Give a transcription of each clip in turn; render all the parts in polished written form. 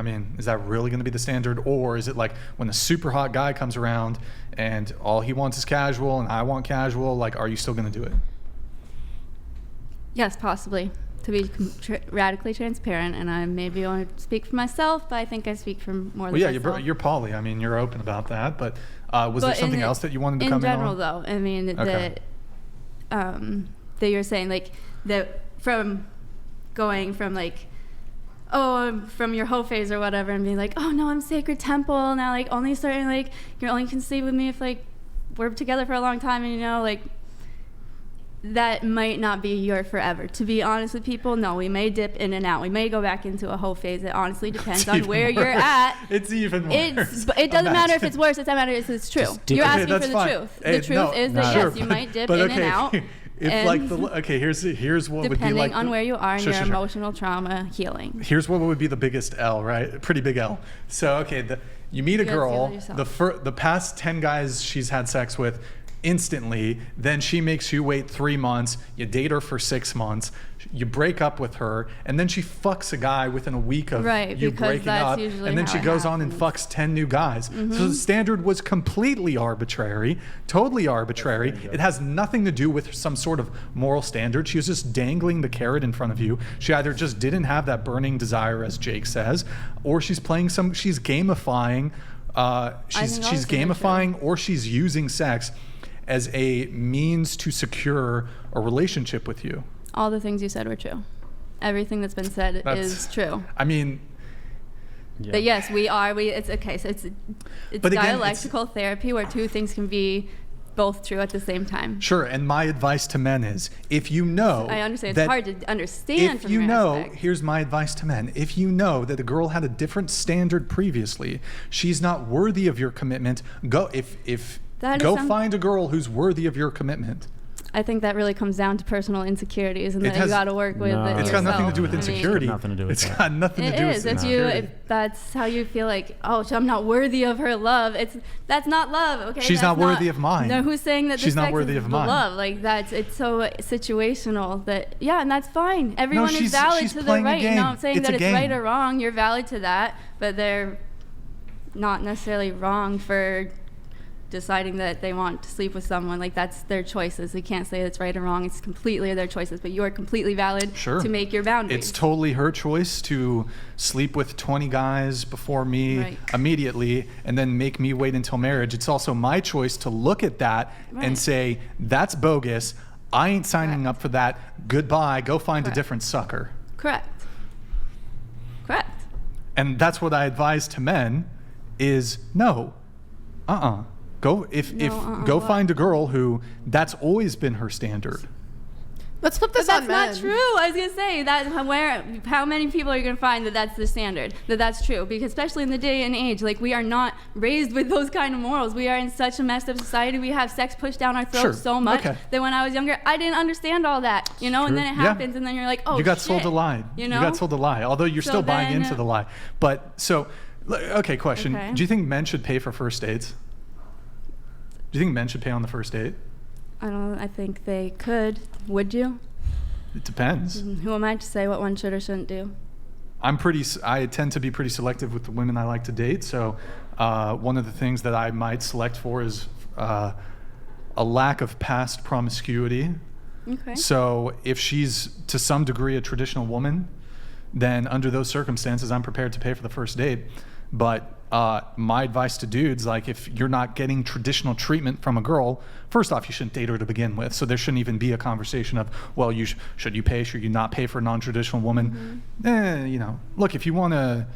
I mean, is that really going to be the standard? Or is it like when a super hot guy comes around and all he wants is casual and I want casual, like, are you still going to do it? Yes, possibly. To be radically transparent, and I maybe only speak for myself, but I think I speak for more than myself. Well, yeah, you're poly. I mean, you're open about that. But was there something else that you wanted to come in on? In general, though, I mean, Okay. that you're saying, like, that from going from, like, from your whole phase or whatever, and being like, oh, no, I'm Sacred Temple, now, like, only starting, like, you only can sleep with me if, like, we're together for a long time, and, you know, like, that might not be your forever. To be honest with people, no, we may dip in and out. We may go back into a whole phase. It honestly depends on where you're at. It's even worse. It doesn't matter if it's worse. It doesn't matter if it's true. You're asking for the truth. The truth is that, yes, you might dip in and out. If like here's what would be like, depending on where you are in your emotional trauma healing. Here's what would be the biggest L, right? Pretty big L. So you meet a girl, the past 10 guys she's had sex with, instantly, then she makes you wait 3 months, you date her for 6 months, you break up with her, and then she fucks a guy within a week of you breaking up, and then she goes on and fucks 10 new guys. Mm-hmm. So the standard was completely arbitrary, totally arbitrary. It has nothing to do with some sort of moral standard. She was just dangling the carrot in front of you. She either just didn't have that burning desire, as Jake says, or she's gamifying, she's gamifying, or she's using sex as a means to secure a relationship with you. All the things you said were true. Everything that's been said is true. I mean, but yes, it's okay. So it's dialectical therapy where two things can be both true at the same time. Sure, and my advice to men is, if you know, I understand it's hard to understand. If you know, here's my advice to men: if you know that a girl had a different standard previously, she's not worthy of your commitment. Go find a girl who's worthy of your commitment. I think that really comes down to personal insecurities, and that you got to work with it. It's got nothing to do with insecurity. It's got nothing to do with insecurity. If that's how you feel, like, oh, I'm not worthy of her love. That's not love, okay? She's not worthy of mine. No, who's saying that she's not worthy of mine? Love, like it's so situational that and that's fine. Everyone is valid to their right. You know, I'm saying that it's right or wrong. You're valid to that, but they're not necessarily wrong for deciding that they want to sleep with someone. Like, that's their choices. We can't say it's right or wrong. It's completely their choices, but you are completely valid to make your boundaries. It's totally her choice to sleep with 20 guys before me immediately and then make me wait until marriage. It's also my choice to look at that and say, that's bogus. I ain't signing up for that. Goodbye. Go find a different sucker. Correct. And that's what I advise to men is no. Go find a girl who that's always been her standard. Let's flip this on men. That's not true. I was gonna say that how many people are you gonna find that's the standard, that's true? Because especially in the day and age, like, we are not raised with those kind of morals. We are in such a messed up society. We have sex pushed down our throats so much that when I was younger, I didn't understand all that, and then it happens, and then you're like, oh, you got sold a lie. You got sold a lie, although you're still buying into the lie. But question: do you think men should pay for first dates? Do you think men should pay on the first date? I think they could. Would you? It depends. Who am I to say what one should or shouldn't do? I tend to be pretty selective with the women I like to date. So one of the things that I might select for is a lack of past promiscuity. Okay. So if she's to some degree a traditional woman, then under those circumstances, I'm prepared to pay for the first date. But my advice to dudes, like, if you're not getting traditional treatment from a girl, first off, you shouldn't date her to begin with. So there shouldn't even be a conversation of, well, should you pay? Should you not pay for a non-traditional woman? Mm-hmm. Look, if you want to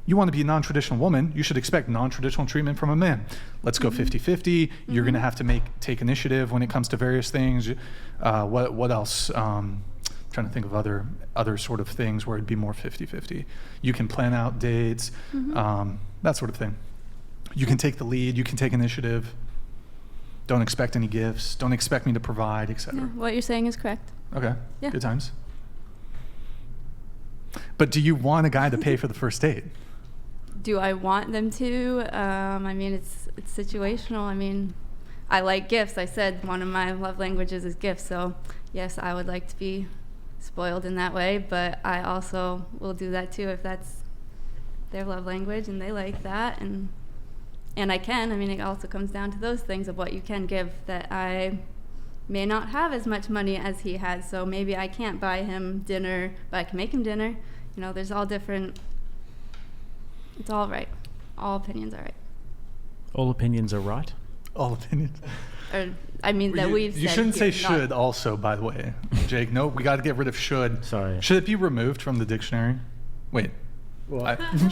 be a non-traditional woman, you should expect non-traditional treatment from a man. Let's go 50-50. Mm-hmm. You're going to have to take initiative when it comes to various things. What else? Trying to think of other sort of things where it'd be more 50-50. You can plan out dates, that sort of thing. You can take the lead, you can take initiative. Don't expect any gifts, don't expect me to provide, etc. Yeah, what you're saying is correct. Okay, good times. But do you want a guy to pay for the first date? Do I want them to? It's situational. I like gifts. I said one of my love languages is gifts, so yes, I would like to be spoiled in that way, but I also will do that too if that's their love language and they like that, and I can. I mean, it also comes down to those things of what you can give, that I may not have as much money as he has, so maybe I can't buy him dinner, but I can make him dinner. You know, there's all different, it's all right. All opinions are right. All opinions are right. All opinions. Or, I mean, that we've You said shouldn't say here, not- should also, by the way. Jake, no, we got to get rid of should. Sorry. Should it be removed from the dictionary? Wait. What? I-